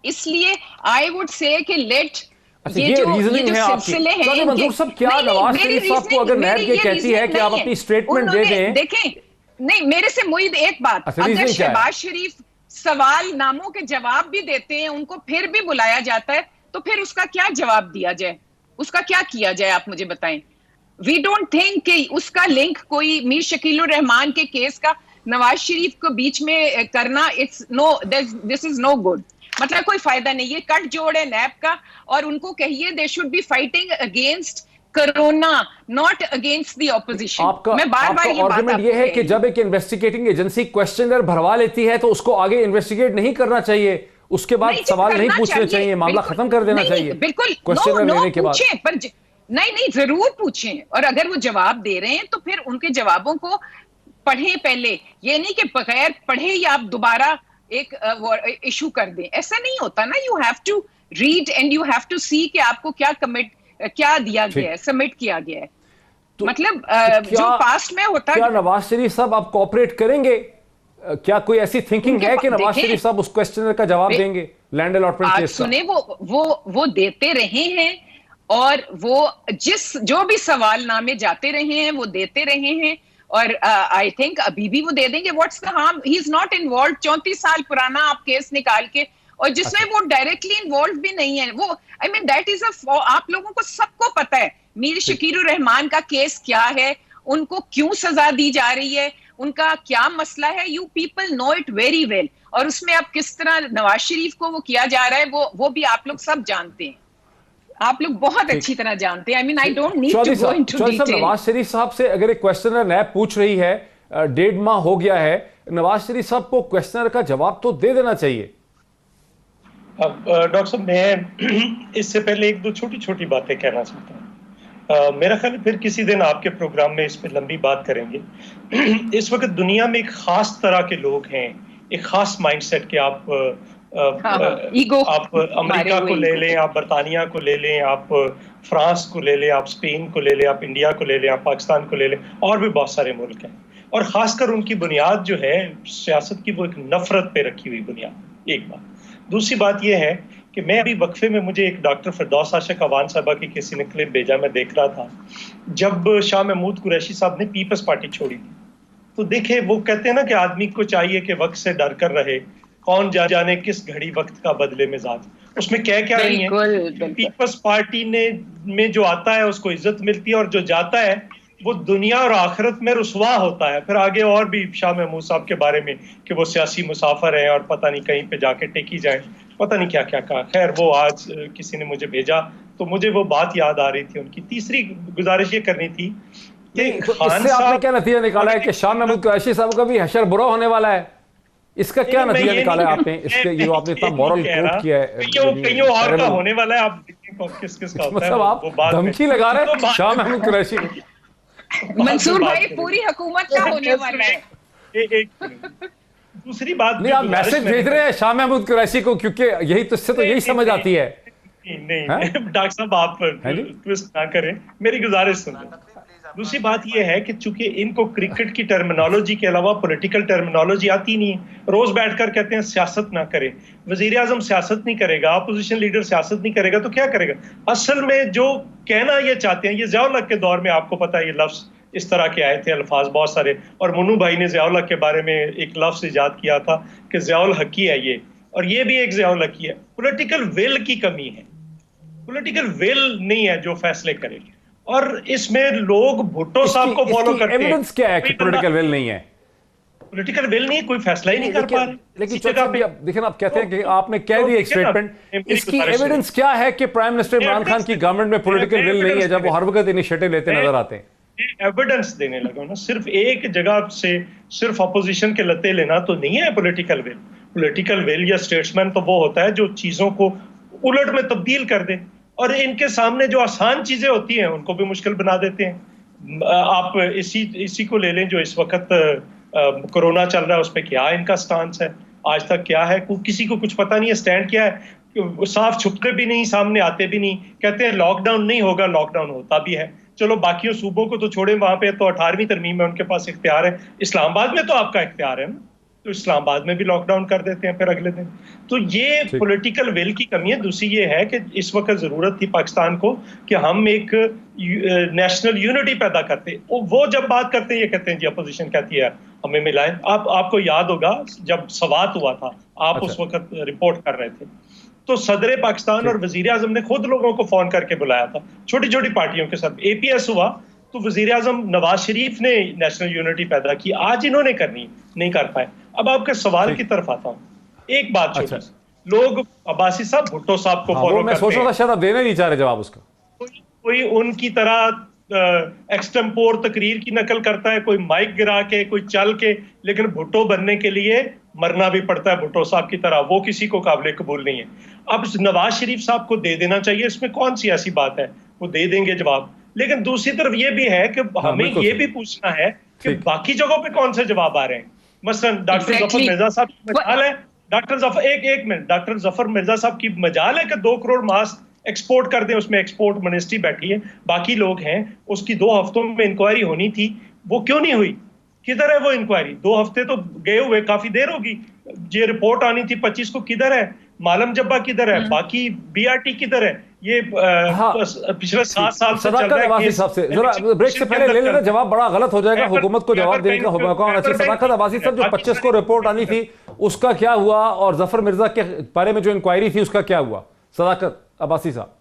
इसलिए आई वुड से कि लेट ये रीजनिंग है आपकी। चलिए मंजूर साहब, क्या नवाज शरीफ साहब को अगर नैब ये कहती है कि आप अपनी स्टेटमेंट दे दें? देखें, नहीं, मेरे से मुईद एक बात, अगर शहबाज शरीफ सवाल नामों के जवाब भी देते हैं, उनको फिर भी बुलाया जाता है, तो फिर उसका क्या जवाब दिया जाए, उसका क्या किया जाए, आप मुझे बताएं। वी डोंट थिंक कि उसका लिंक कोई मीर शकीलुर रहमान के केस का नवाज शरीफ को बीच में करना, it's no, this is no good. मतलब कोई फायदा नहीं, ये कट जोड़ है नैब का, और उनको कहिए they should be fighting against corona, not against the opposition. मैं बार-बार ये बात ये है कि जब एक इन्वेस्टिगेटिंग एजेंसी क्वेश्चनर भरवा लेती है तो उसको आगे इन्वेस्टिगेट नहीं करना चाहिए, उसके बाद सवाल नहीं पूछने चाहिए, मामला खत्म कर देना चाहिए बिल्कुल क्वेश्चनर लेने के बाद। पर नहीं, जरूर पूछें, और अगर वो जवाब दे रहे हैं तो फिर उनके जवाबों को पढ़ें पहले, ये नहीं कि बगैर पढ़े ही आप दोबारा एक इशू कर दें, ऐसा नहीं होता ना। You have to read and you have to see कि आपको क्या दिया गया है, सबमिट किया गया है। तो मतलब जो पास्ट में होता है। क्या नवाज शरीफ साहब आप कोऑपरेट करेंगे? क्या कोई ऐसी थिंकिंग है कि नवाज शरीफ साहब उस क्वेश्चनर का जवाब देंगे लैंड अलॉटमेंट केस का? सुने, वो देते रहे हैं, और वो जो भी सवाल नामे जाते रहे हैं वो देते रहे हैं, और आई थिंक अभी भी वो दे देंगे। What's the harm, he is not involve. 34 साल पुराना आप केस निकाल के, और जिसमें वो डायरेक्टली इन्वॉल्व भी नहीं है, वो आई मीन दैट इज आप लोगों को सबको पता है मीर शकीलुर रहमान का केस क्या है, उनको क्यों सजा दी जा रही है, उनका क्या मसला है, you people know it very well. और उसमें अब किस तरह नवाज शरीफ को वो किया जा रहा है, वो भी आप लोग सब जानते हैं, आप लोग बहुत अच्छी तरह जानते हैं। I mean I don't need to go into detail. Nawaz Sharif साहब से अगर एक क्वेश्चनर नैब पूछ रही है, 1.5 माह हो गया है, नवाज शरीफ साहब को क्वेश्चनर का जवाब तो दे देना चाहिए। अब डॉक्टर साहब, मैं इससे पहले एक दो छोटी छोटी बातें कहना चाहता हूँ। मेरा ख्याल फिर किसी दिन आपके प्रोग्राम में इस पर लंबी बात करेंगे। इस वक्त दुनिया में एक खास तरह के लोग हैं, एक खास माइंडसेट के आप अमेरिका को ले लें, आप बरतानिया को ले लें, आप फ्रांस को ले लें, आप स्पेन को ले लें, आप इंडिया को ले लें, आप पाकिस्तान को ले लें, और भी बहुत सारे मुल्क हैं। और खासकर उनकी बुनियाद जो है सियासत की, वो एक नफरत पे रखी हुई बुनियाद, एक बात। दूसरी बात यह है कि मैं अभी वक्फे में, मुझे एक डॉक्टर फिरदौस आशिक अवान साहबा की किसी ने क्लिप भेजा, मैं देख रहा था, जब शाह महमूद कुरैशी साहब ने पीपल्स पार्टी छोड़ी थी। तो देखे, वो कहते हैं ना कि आदमी को चाहिए कि वक्त से डर कर रहे, कौन जाने किस घड़ी वक्त का बदले मिजाज। उसमें क्या रही है, पीपल्स पार्टी में जो आता है उसको इज्जत मिलती है, और जो जाता है वो दुनिया और आखिरत में रुसवा होता है। फिर आगे और भी शाह महमूद साहब के बारे में कि वो सियासी मुसाफिर हैं और पता नहीं कहीं पे जाके टेकी जाए, पता नहीं क्या क्या कहा। खैर, वो आज किसी ने मुझे भेजा तो मुझे वो बात याद आ रही थी उनकी। तीसरी गुजारिश ये करनी थी कि इससे आपने क्या नतीजा निकाला है कि शाह महमूद कुरैशी साहब का भी हशर बुरा होने वाला है? इसका क्या नतीजा निकाला है आपने? इसके जो आपने इतना मॉरल कोट किया है, कईयों और का होने वाला है। आप देखिए किस किस का होता है। मतलब आप धमकी लगा रहे हैं शाह महमूद कुरैशी? मंसूर भाई, पूरी हुकूमत का होने वाला है। दूसरी बात नहीं, आप मैसेज भेज रहे हैं शाह महमूद कुरैशी को, क्योंकि यही तो, इससे तो यही समझ आती है। नहीं डॉक्टर साहब, आप ट्विस्ट ना करें, मेरी गुजारिश सुनिए। दूसरी बात यह है कि चूंकि इनको क्रिकेट की टर्मिनोलॉजी के अलावा पॉलिटिकल टर्मिनोलॉजी आती नहीं है, रोज बैठकर कहते हैं सियासत ना करें, वजीर आजम सियासत नहीं करेगा, अपोजिशन लीडर सियासत नहीं करेगा, तो क्या करेगा? असल में जो कहना ये चाहते हैं, ये ज़ियाउल हक के दौर में आपको पता है ये लफ्ज इस तरह के आए थे, अल्फाज बहुत सारे, और मुन्नू भाई ने ज़ियाउल हक के बारे में एक लफ्ज इजाद किया था कि ज़ियाउल हकी है ये, और ये भी एक ज़ियाउल हकी है। पॉलिटिकल विल की कमी है, पॉलिटिकल विल नहीं है जो फैसले करेंगे, और इसमें लोग भुट्टो साहब को फॉलो करते हैं। एविडेंस क्या है कि पॉलिटिकल विल नहीं है? पॉलिटिकल विल नहीं है, कोई फैसला ही नहीं कर पा रहे। लेकिन देखिए ना, आप कहते हैं कि आपने कह दी एक स्टेटमेंट, इसकी एविडेंस क्या है कि प्राइम मिनिस्टर इमरान खान की गवर्नमेंट में पॉलिटिकल विल नहीं है, जब वो हर वक्त इनिशिएटिव लेते नजर आते हैं? एविडेंस देने लगा ना, सिर्फ एक जगह से सिर्फ अपोजिशन के लते लेना तो नहीं है पॉलिटिकल विल। पॉलिटिकल विल या स्टेट्समैन तो वो होता है जो चीजों को उलट में तब्दील कर दे, और इनके सामने जो आसान चीजें होती हैं उनको भी मुश्किल बना देते हैं। आप इसी को ले लें जो इस वक्त कोरोना चल रहा है, उस पर क्या इनका स्टांस है, आज तक क्या है, किसी को कुछ पता नहीं है स्टैंड क्या है। साफ छुपते भी नहीं, सामने आते भी नहीं, कहते हैं लॉकडाउन नहीं होगा, लॉकडाउन होता भी है। चलो बाकियों सूबों को तो छोड़े, वहां पे तो 18वीं तरमीम में उनके पास इख्तियार है, इस्लामाबाद में तो आपका इख्तियार है ना। तो इस्लामाबाद में भी लॉकडाउन कर देते हैं फिर अगले दिन। तो ये पॉलिटिकल विल की कमी है। दूसरी ये है कि इस वक्त जरूरत थी पाकिस्तान को कि हम एक नेशनल यूनिटी पैदा करते। वो जब बात करते हैं ये कहते हैं जी अपोजिशन कहती है हमें मिलाएं। आपको याद होगा जब सवात हुआ था, आप उस वक्त रिपोर्ट कर रहे थे, तो सदर पाकिस्तान और वजीर आजम ने खुद लोगों को फोन करके बुलाया था, छोटी छोटी पार्टियों के साथ। APS हुआ तो वजीर आजम नवाज शरीफ ने नेशनल यूनिटी पैदा की, आज इन्होंने करनी नहीं कर पाए। अब आपके सवाल की तरफ आता हूं। एक बात छोटी, लोग अब्बासी साहब भुट्टो साहब को फॉलो मैं सोच रहा था शायद आप देना नहीं चाह रहे जवाब उसका। कोई उनकी तरह एक्सटेम्पोर तकरीर की नकल करता है, कोई माइक गिरा के, कोई चल के, लेकिन भुट्टो बनने के लिए मरना भी पड़ता है भुट्टो साहब की तरह। वो किसी को काबिल कबूल नहीं है। अब नवाज शरीफ साहब को दे देना चाहिए, इसमें कौन सी ऐसी बात है, वो दे देंगे जवाब। लेकिन दूसरी तरफ ये भी है कि हमें ये भी पूछना है कि बाकी जगहों पे कौन से जवाब आ रहे हैं। मसलन डॉक्टर जफर मिर्जा साहब की मजाल है, डॉक्टर जफर एक मिनट, डॉक्टर जफर मिर्जा साहब की मजाल है कि 2 करोड़ मास्क एक्सपोर्ट कर दें, उसमें एक्सपोर्ट मिनिस्ट्री बैठी है, बाकी लोग हैं। उसकी 2 हफ्तों में इंक्वायरी होनी थी, वो क्यों नहीं हुई? किधर है वो इंक्वायरी? 2 हफ्ते तो गए हुए, काफी देर होगी। ये रिपोर्ट आनी थी 25 को, किधर है? मालम जब्बा किधर है? बाकी BRT किधर है? ये पिछले 7 साल से चल रहा है। अब्बासी साहब से जरा ब्रेक से पहले ले लेना, जवाब बड़ा गलत हो जाएगा। हुकूमत को जवाब देने का मौका होना चाहिए। सदाकत अब्बासी साहब, जो 25 को रिपोर्ट आनी थी उसका क्या हुआ, और जफर मिर्जा के बारे में जो इंक्वायरी थी उसका क्या हुआ? सदाकत अब्बासी साहब।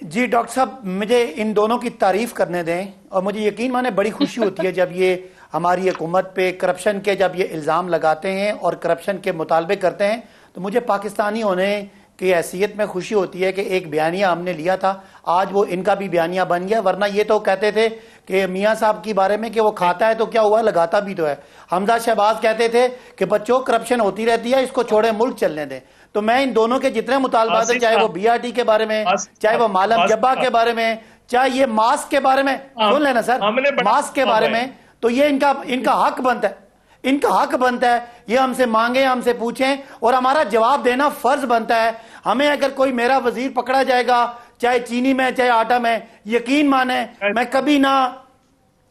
जी डॉक्टर साहब, मुझे इन दोनों की तारीफ करने दें, और मुझे यकीन माने बड़ी खुशी होती है जब ये हमारी हुकूमत पे करप्शन के जब ये इल्ज़ाम लगाते हैं और करप्शन के मुतालबे करते हैं, तो मुझे पाकिस्तानी होने की हैसियत में खुशी होती है कि एक बयानिया हमने लिया था, आज वो इनका भी बयानिया बन गया। वरना ये तो कहते थे कि मियाँ साहब के बारे में कि वो खाता है तो क्या हुआ, लगाता भी तो है। हमजा शहबाज कहते थे कि बच्चों करप्शन होती रहती है, इसको छोड़े, मुल्क चलने दें। तो मैं इन दोनों के जितने मुतालबात हैं, चाहे वो BRT के बारे में, चाहे वो मालम जब्बा के बारे में, चाहे ये मास्क के बारे में, सुन लेना सर, मास्क के बारे में, तो ये इनका हक बनता है, इनका हक बनता है ये हमसे मांगे, हमसे पूछें, और हमारा जवाब देना फर्ज बनता है। हमें अगर कोई मेरा वजीर पकड़ा जाएगा, चाहे चीनी में चाहे आटा में, यकीन माने मैं कभी ना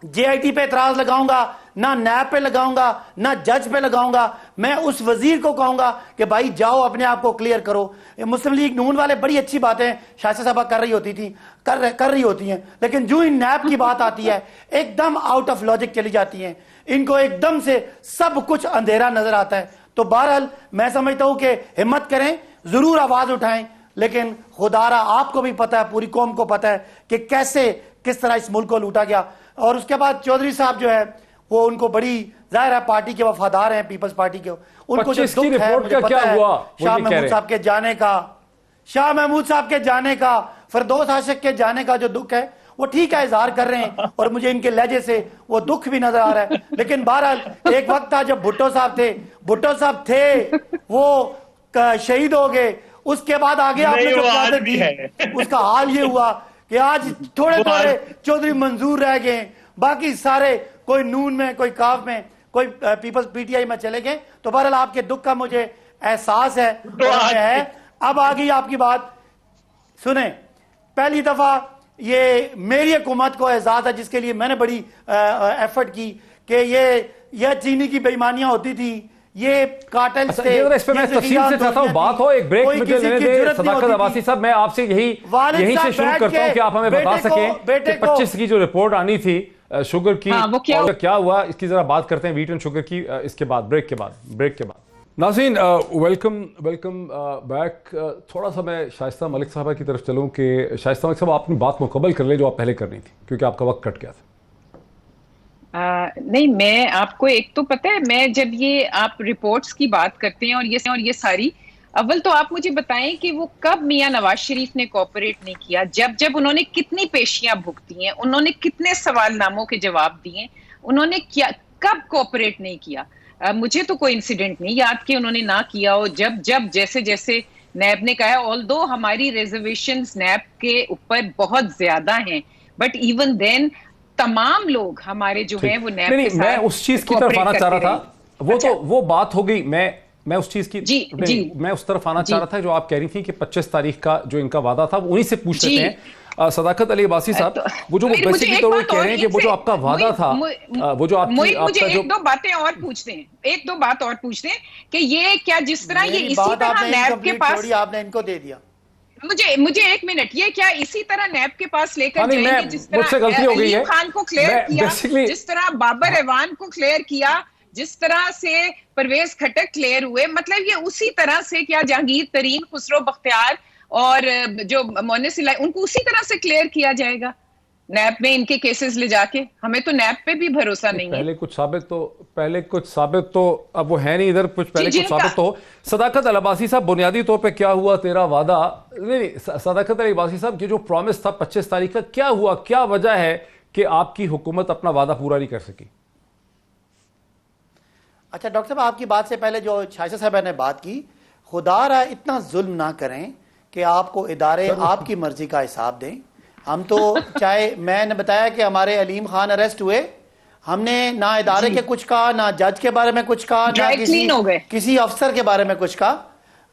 JIT पे एतराज लगाऊंगा, ना नैब पे लगाऊंगा, ना जज पे लगाऊंगा। मैं उस वजीर को कहूंगा कि भाई जाओ अपने आप को क्लियर करो। मुस्लिम लीग नून वाले बड़ी अच्छी बातें शास्त्री साहबा कर रही होती हैं, लेकिन जो इन नैब की बात आती है एकदम आउट ऑफ लॉजिक चली जाती हैं। इनको एकदम से सब कुछ अंधेरा नजर आता है। तो बहरहाल मैं समझता हूं कि हिम्मत करें, जरूर आवाज उठाएं, लेकिन खुदारा आपको भी पता है, पूरी कौम को पता है कि किस तरह इस मुल्क को लूटा गया। और उसके बाद चौधरी साहब जो है वो, उनको बड़ी जाहिर है पार्टी के वफादार हैं, पीपल्स पार्टी के, उनको जो दुख है मुझे पता है शाह महमूद साहब के जाने का, शाह महमूद साहब के जाने का, फिरदौस आशिक के जाने का जो दुख है वो ठीक है, इजहार कर रहे हैं, और मुझे इनके लहजे से वो दुख भी नजर आ रहा है। लेकिन बहरहाल एक वक्त था जब भुट्टो साहब थे वो शहीद हो गए, उसके बाद आगे आपने जो क्यादत दी उसका हाल ये हुआ कि आज थोड़े चौधरी मंजूर रह गए, बाकी सारे कोई नून में, कोई काफ में, कोई पीपल्स PTI में चले गए। तो बहरहाल आपके दुख का मुझे एहसास है। अब आ गई आपकी बात, सुने, पहली दफा ये मेरी हुकूमत को एहसास है, जिसके लिए मैंने बड़ी एफर्ट की कि ये चीनी की बेईमानियां होती थी, ये कार्टेल्स थे। इस पे मैं तफसील से चाहता हूं बात हो, एक ब्रेक मुझे लेने दे। सदाकत अब्बासी साहब, मैं आपसे यहीं से शुरू करता हूं कि आप हमें बता सकें कि 25 की जो रिपोर्ट आनी थी शुगर की, वो क्या हुआ, इसकी जरा बात करते हैं, व्हीट एंड शुगर की, इसके बाद ब्रेक के बाद। नाज़रीन, वेलकम बैक। थोड़ा सा मैं शाइस्ता मलिक साहबा की तरफ चलूं कि शाइस्ता मलिक साहब, आप अपनी बात मुकम्मल कर लें जो आप पहले करनी थी, क्योंकि आपका वक्त कट गया था। नहीं, मैं आपको एक तो पता है, मैं जब ये आप रिपोर्ट्स की बात करते हैं और ये सारी, अव्वल तो आप मुझे बताएं कि वो कब मियां नवाज शरीफ ने कोऑपरेट नहीं किया, जब उन्होंने कितनी पेशियां भुगती हैं, उन्होंने कितने सवालनामों के जवाब दिए, उन्होंने क्या कब कोऑपरेट नहीं किया। मुझे तो कोई इंसिडेंट नहीं याद कि उन्होंने ना किया हो। जब जैसे नैब ने कहा, ऑल्दो हमारी रिजर्वेशंस नैब के ऊपर बहुत ज्यादा हैं, बट इवन देन तमाम लोग हमारे जो हैं वो नैब के साथ, मैं उस चीज की तरफ आना चाह रहा था, वो बात हो गई। मैं उस चीज की मैं उस तरफ आना चाह रहा था जो आप कह रही थी कि 25 तारीख का जो इनका वादा था, उन्हीं से पूछ लेते हैं। सदाकत अली अब्बासी साहब, वो जो बेसिकली तौर पर कह रहे हैं कि वो जो आपका वादा था, वो जो मुझे एक दो बातें और पूछते हैं, एक दो बात और पूछते हैं कि ये क्या जिस तरह ये इसी तरह नैब के पास आपने इनको दे दिया, मुझे एक मिनट, ये क्या इसी तरह नैब के पास लेकर जाएंगे जिस तरह अलीम खान को क्लियर किया, जिस तरह बाबर एवान को क्लियर किया, जिस तरह से परवेज खटक क्लियर हुए, मतलब ये उसी तरह से क्या जहांगीर तरीन, खुसरो बख्तियार और जो मोनिस इलाही, उनको उसी तरह से क्लियर किया जाएगा नैब में इनके केसेस ले जाके? हमें तो नैब पे भी भरोसा नहीं है। पहले कुछ साबित तो अब वो है नहीं इधर, कुछ पहले कुछ साबित तो हो। सदाकत अली अब्बासी साहब, बुनियादी तौर पे क्या हुआ तेरा वादा? नहीं, सदाकत अली अब्बासी साहब, ये जो प्रॉमिस था 25 तारीख का, क्या हुआ? क्या वजह है कि आपकी हुकूमत अपना वादा पूरा नहीं कर सकी? अच्छा डॉक्टर साहब, आपकी बात से पहले जो शाइस्ता साहब ने बात की, खुदा इतना जुल्म ना करें कि आपको इदारे आपकी मर्जी का हिसाब दें। हम तो चाहे, मैंने बताया कि हमारे अलीम खान अरेस्ट हुए, हमने ना इदारे के कुछ कहा, ना जज के बारे में कुछ कहा, ना किसी अफसर के बारे में कुछ कहा।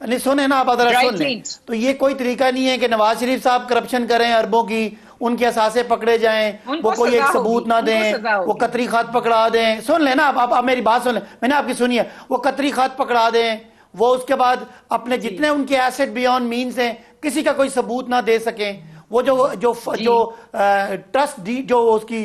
नहीं सुने ना आप, अदर सुन लें। तो ये कोई तरीका नहीं है कि नवाज शरीफ साहब करप्शन करें अरबों की, उनके असासे पकड़े जाएं, वो कोई एक सबूत ना दें, वो कतरी खात पकड़ा दें। सुन लेना आप मेरी बात सुन लें, मैंने आपकी सुनी है। वो कतरी खात पकड़ा दें, वो उसके बाद अपने जितने उनके एसेट बियॉन्ड मीन्स हैं किसी का कोई सबूत ना दे सकें, वो जो ट्रस्ट डीड जो उसकी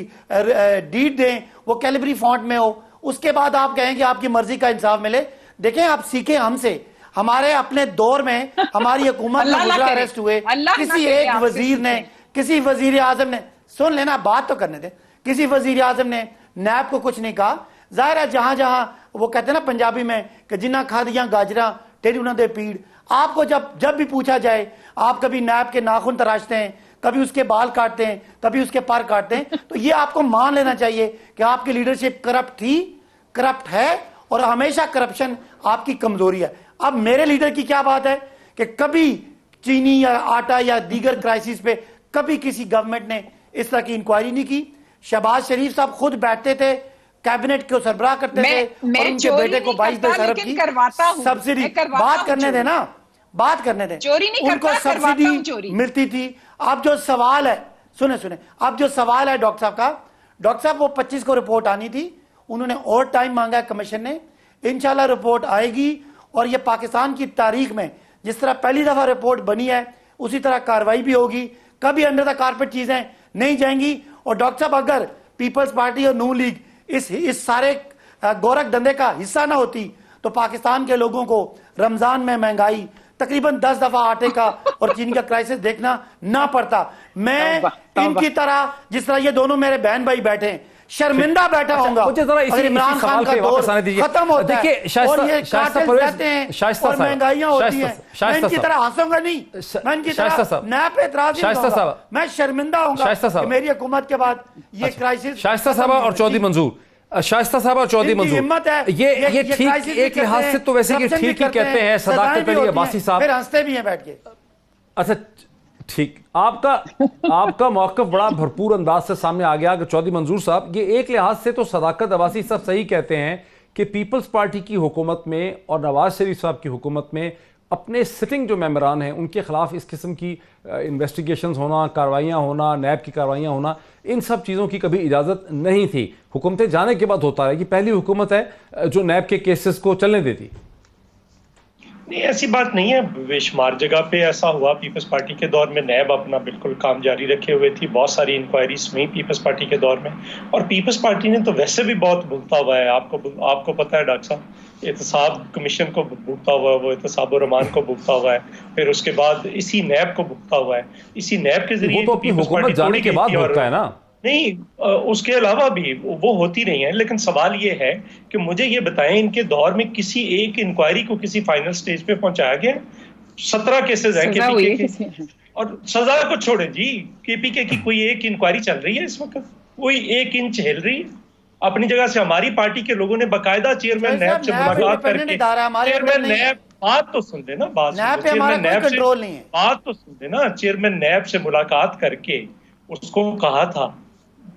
डीड दें वो कैलिबरी फॉन्ट में हो, उसके बाद आप कहें कि आपकी मर्जी का इंसाफ मिले। देखें, आप सीखें हमसे। हमारे अपने दौर में हमारी हुकूमत में गुजरा अरेस्ट हुए, किसी एक वजीर ने, किसी वजीर आजम ने, सुन लेना बात तो करने दे, किसी वजीर आजम ने नैब को कुछ नहीं कहा। जाहिर है जहां जहां वो कहते हैं ना पंजाबी में कि जिन्ना खादियां गाजरा टेढ़ी उन्होंने पीड़, आपको जब भी पूछा जाए, आप कभी नैब के नाखून तराशते हैं, कभी उसके बाल काटते हैं, कभी उसके पर काटते हैं, तो ये आपको मान लेना चाहिए कि आपकी लीडरशिप करप्ट थी, करप्ट है, और हमेशा करप्शन आपकी कमजोरी है। अब मेरे लीडर की क्या बात है कि कभी चीनी या आटा या दीगर क्राइसिस पे कभी किसी गवर्नमेंट ने इस तरह की इंक्वायरी नहीं की। शहबाज शरीफ साहब खुद बैठते थे, कैबिनेट को सरबराह करते थे, और उनके बेटे को 22 अरब की सब्सिडी, बात करने देना, बात करने दें, उनको सब्सिडी मिलती थी। अब जो सवाल है, सुने, अब जो सवाल है डॉक्टर साहब वो 25 को रिपोर्ट आनी थी, उन्होंने और टाइम मांगा है कमीशन ने। इंशाल्लाह रिपोर्ट आएगी, और ये पाकिस्तान की तारीख में जिस तरह पहली दफा रिपोर्ट बनी है उसी तरह कार्रवाई भी होगी, कभी अंडर द कारपेट चीजें नहीं जाएंगी। और डॉक्टर साहब, अगर पीपल्स पार्टी और नून लीग इस सारे गोरख धंधे का हिस्सा ना होती तो पाकिस्तान के लोगों को रमजान में महंगाई तकरीबन 10 दफा आटे का और चीनी का क्राइसिस देखना ना पड़ता। मैं इनकी तरह, जिस तरह ये दोनों मेरे बहन भाई बैठे, शर्मिंदा बैठा होऊंगा। मुझे इमरान खान का दौर खत्म होता है और ये कातिल रहते हैं और महंगाइयां होती हैं, मैं इनकी तरह हंसूंगा नहीं, मैं इनकी तरह नैब पे एतराज नहीं करूंगा, मैं शर्मिंदा होऊंगा कि मेरी हुकूमत के बाद ये क्राइसिस। शाइस्ता साहब और चौधरी मंजूर, शाइस्ता साहब और चौधरी मंजूर, हिम्मत है ये ठीक, एक लिहाज से तो वैसे ठीक ही कहते हैं सदाकत अली अब्बासी साहब, फिर हंसते भी हैं बैठ के। अच्छा ठीक, आपका मौक़िफ़ बड़ा भरपूर अंदाज से सामने आ गया कि चौधरी मंजूर साहब, ये एक लिहाज से तो सदाकत अब्बासी साहब सही कहते हैं कि पीपल्स पार्टी की हुकूमत में और नवाज शरीफ साहब की हुकूमत में अपने सिटिंग जो मेंबरान हैं उनके खिलाफ इस किस्म की इन्वेस्टिगेशंस होना, कार्रवाइयाँ होना, नैब की कार्रवाइयाँ होना, इन सब चीज़ों की कभी इजाज़त नहीं थी। हुकूमतें जाने के बाद होता है कि पहली हुकूमत है जो नैब के केसेस को चलने देती। नहीं, ऐसी बात नहीं है, बेशुमार जगह पे ऐसा हुआ। पीपल्स पार्टी के दौर में नैब अपना बिल्कुल काम जारी रखे हुए थी, बहुत सारी इंक्वायरीज हुई पीपल्स पार्टी के दौर में, और पीपल्स पार्टी ने तो वैसे भी बहुत भुगता हुआ है। आपको पता है डॉक्टर साहब, एहतसाब कमीशन को भुगता हुआ है, वो एहतसाब रहमान को भुगता हुआ है, फिर उसके बाद इसी नैब को भुगता हुआ है। इसी नैब के जरिए तो अपनी हुकूमत जाने के बाद भुगता है ना। नहीं, उसके अलावा भी वो होती नहीं है, लेकिन सवाल ये है कि मुझे ये बताएं, इनके दौर में किसी एक इंक्वायरी को किसी फाइनल स्टेज पे पहुंचाया गया? 17 केसेस हैं केपीके के, और सजा को छोड़े जी, केपीके की कोई एक इंक्वायरी चल रही है इस वक्त? कोई एक इंच हिल रही है? अपनी जगह से हमारी पार्टी के लोगों ने बाकायदा चेयरमैन नैब से मुलाकात करके, चेयरमैन नैब, बात तो सुन लेना, बात तो सुन लेना, चेयरमैन नैब से मुलाकात करके उसको कहा था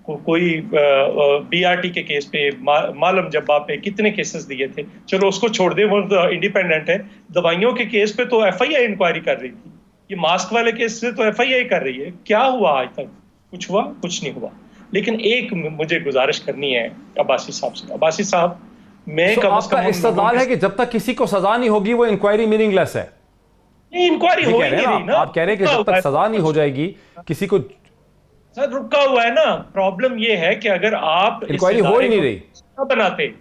कोई बीआरटी के केस पे, मालम जब्बा पे कितने केसेस दिए थे, चलो उसको छोड़ दे, वो इंडिपेंडेंट है। दवाइयों के केस पे तो एफआईआई इंक्वायरी कर रही थी ये मास्क वाले केस से तो FIA कर रही है। क्या हुआ आज तक? कुछ हुआ? कुछ नहीं हुआ। लेकिन एक मुझे गुजारिश करनी है अब्बासी साहब से। अब्बासी साहब, मैं कम से कम आपका इस्तदलाल है कि जब तक किसी को सजा नहीं होगी वो इंक्वायरी मीनिंगलेस है। नहीं, इंक्वायरी हो ही नहीं रही ना। आप कह रहे हैं कि जब तक सजा नहीं हो जाएगी किसी को। सर रुका हुआ है ना। प्रॉब्लम ये है कि अगर आप इंक्वायरी हो ही नहीं रही बनाते,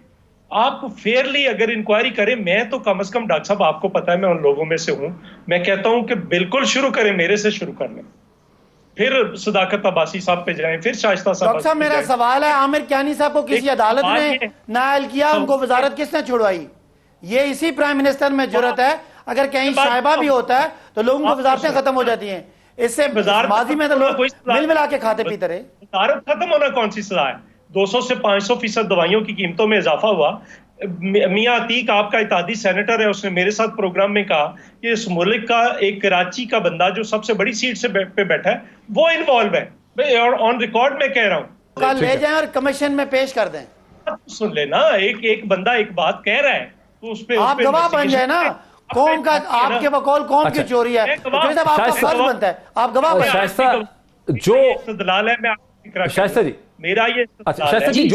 आप फेयरली अगर इंक्वायरी करें, मैं तो कम से कम डॉक्टर साहब आपको पता है मैं उन लोगों में से हूं, मैं कहता हूं कि बिल्कुल शुरू करें, मेरे से शुरू कर लें, फिर सदाकत अब्बासी साहब पे जाएं, फिर शाइस्ता साहब। डॉक्टर साहब मेरा सवाल है, आमिर कियानी साहब को किसी अदालत ने नाअहल किया, उनको वजारत किसने छुड़वाई? ये इसी प्राइम मिनिस्टर में जरूरत है। अगर कहीं शाइबा भी होता है तो लोगों को वजारतें खत्म हो जाती हैं। इससे माजी में तो लोग मिल मिला के खाते पीते रहे। वजारत खत्म होना कौन सी सजा है? 200 से 500% दवाइयों की कीमतों में इजाफा हुआ। मियां अतीक आपका इत्तेहादी सेनेटर है, उसने मेरे साथ प्रोग्राम में कहा कि इस मुल्क का एक कराची का बंदा जो सबसे बड़ी सीट से पे बैठा है वो इन्वॉल्व है, और ऑन रिकॉर्ड में कह रहा हूं। कल ले जाएं और कमीशन में पेश कर दें। सुन लेना, एक बंदा एक बात कह रहा है तो उस पे आप गवाह बन जाए ना। कौम का आपके बकौल कौम की चोरी है, आपका फर्ज बनता है आप गवाह बन जाए। जो इस्तदलाल है, मैं शाइस्ता जी, मेरा ये शाइस्ता जी,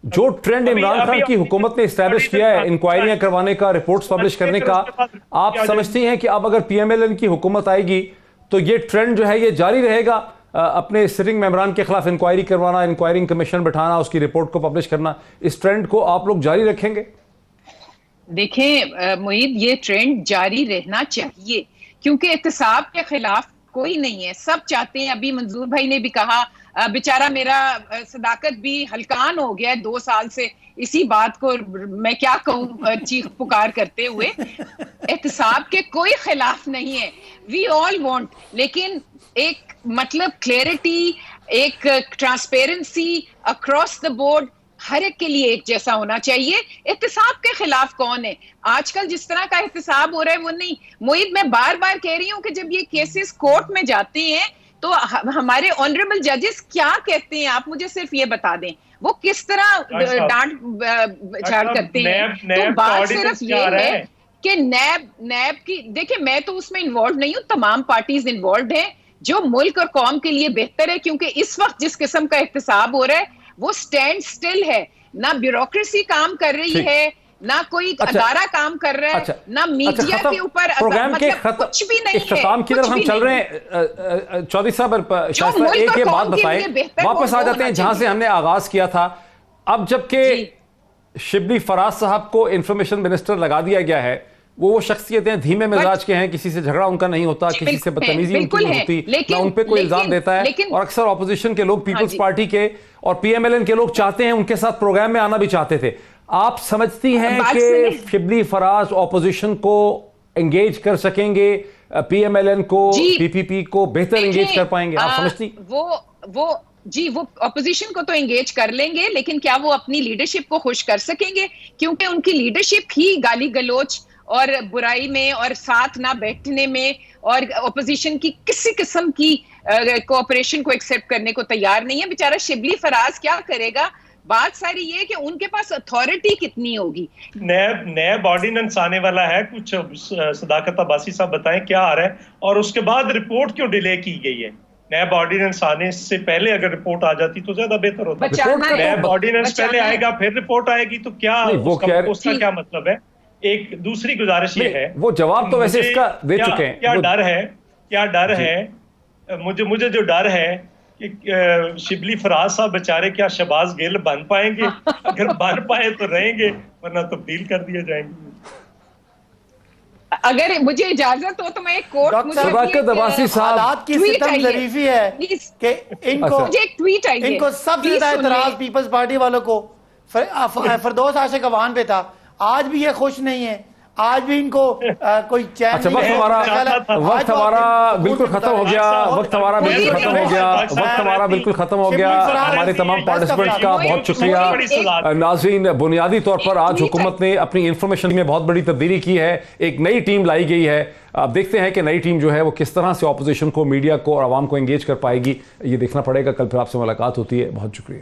जो ट्रेंड इमरान खान की हुकूमत ने एस्टैब्लिश किया है इंक्वायरियां करवाने का, रिपोर्ट्स पब्लिश करने का, आप समझती हैं कि अब अगर PMLN की हुकूमत आएगी तो ये ट्रेंड जो है ये जारी रहेगा? अपने सिटिंग मेंबरान के खिलाफ इंक्वायरी करवाना, इंक्वायरिंग कमीशन बिठाना, उसकी रिपोर्ट को पब्लिश करना, इस ट्रेंड को आप लोग जारी रखेंगे? देखें मोईद, ये ट्रेंड जारी रहना चाहिए क्योंकि एहतसाब के खिलाफ कोई नहीं है, सब चाहते हैं। अभी मंजूर भाई ने भी कहा, बेचारा मेरा सदाकत भी हलकान हो गया 2 साल से इसी बात को, मैं क्या कहूँ, चीख पुकार करते हुए। एहतसाब के कोई खिलाफ नहीं है, वी ऑल वांट, लेकिन एक मतलब क्लैरिटी, एक ट्रांसपेरेंसी अक्रॉस द बोर्ड, हर एक के लिए एक जैसा होना चाहिए। एहतसाब के खिलाफ कौन है? आजकल जिस तरह का एहतसाब हो रहा है वो नहीं। मोईद, मैं बार बार कह रही हूँ कि जब ये केसेस कोर्ट में जाते हैं तो हमारे ऑनरेबल जजेस क्या कहते हैं, आप मुझे सिर्फ ये बता दें, वो किस तरह डांट झाड़ करते हैं। तो बात सिर्फ ये है कि नैब की, देखिए मैं तो उसमें इन्वॉल्व नहीं हूँ, तमाम पार्टीज इन्वॉल्व हैं जो मुल्क और कौम के लिए बेहतर है, क्योंकि इस वक्त जिस किस्म का एहतसाब हो रहा है वो स्टैंड स्टिल है, ना ब्यूरोक्रेसी काम कर रही है, ना कोई अदारा काम कर रहा है, ना मीडिया के ऊपर प्रोग्राम के कुछ भी नहीं है। इख्तिताम की तरफ हम चल रहे हैं। चौधरी साहब, एक बात बताएं, वापस आ जाते हैं जहां से हमने आगाज किया था। अब जबकि शिबली फराज साहब को इंफॉर्मेशन मिनिस्टर लगा दिया गया है, वो शख्सियतें धीमे मिजाज के हैं, किसी से झगड़ा उनका नहीं होता, किसी से बदतमीजी उनकी नहीं होती, ना उन पे कोई इल्जाम देता है, और अक्सर ऑपोजिशन के लोग, पीपल्स पार्टी के और PMLN के लोग चाहते हैं, उनके साथ प्रोग्राम में आना भी चाहते थे। आप समझती हैं कि शिबली फराज ऑपोजिशन को एंगेज कर सकेंगे, PMLN को, PPP को बेहतर एंगेज कर पाएंगे? आप समझती? वो ऑपोजिशन को तो एंगेज कर लेंगे, लेकिन क्या वो अपनी लीडरशिप को खुश कर सकेंगे? क्योंकि उनकी लीडरशिप ही गाली गलोच और बुराई में और साथ ना बैठने में और ऑपोजिशन की किसी किस्म की कोऑपरेशन को एक्सेप्ट करने को तैयार नहीं है। बेचारा शिबली फराज क्या करेगा? बात सारी ये कि उनके पास अथॉरिटी कितनी होगी। नया ऑर्डिनेंस आने वाला है, कुछ सदाकत अब्बासी साहब बताएं क्या आ रहा है, और उसके बाद रिपोर्ट क्यों डिले की गई है? नया ऑर्डिनेंस आने से पहले अगर रिपोर्ट आ जाती तो ज्यादा बेहतर होता। नया ऑर्डिनेंस पहले आएगा फिर रिपोर्ट आएगी तो क्या उसका क्या मतलब है? एक दूसरी गुजारिश ये है, वो जवाब तो वैसे इसका दे चुके हैं। क्या डर है मुझे जो डर है कि शिबली फराज साहब बेचारे क्या शहबाज गिल बन पाएंगे? अगर बन पाए तो रहेंगे, वरना तब्दील कर दिए जाएंगे। अगर मुझे इजाजत हो तो मैं एक कोर्ट सदाकत अब्बासी साहब की सितम ज़रीफ़ी है कि इनको सबसे ज्यादा एतराज पीपल्स पार्टी वालों को फरदौस आशिक अवान पे था। आज भी ये खुश नहीं है, आज भी इनको कोई चैन अच्छा, वक्त हमारा बिल्कुल खत्म हो गया, वक्त हमारा बिल्कुल खत्म हो गया। हमारे तमाम पार्टिसिपेंट्स का बहुत शुक्रिया। नाज़रीन, बुनियादी तौर पर आज हुकूमत ने अपनी इंफॉर्मेशन में बहुत बड़ी तब्दीली की है, एक नई टीम लाई गई है। अब देखते हैं कि नई टीम जो है वो किस तरह से ऑपोजिशन को, मीडिया को और आवाम को एंगेज कर पाएगी, ये देखना पड़ेगा। कल फिर आपसे मुलाकात होती है। बहुत शुक्रिया।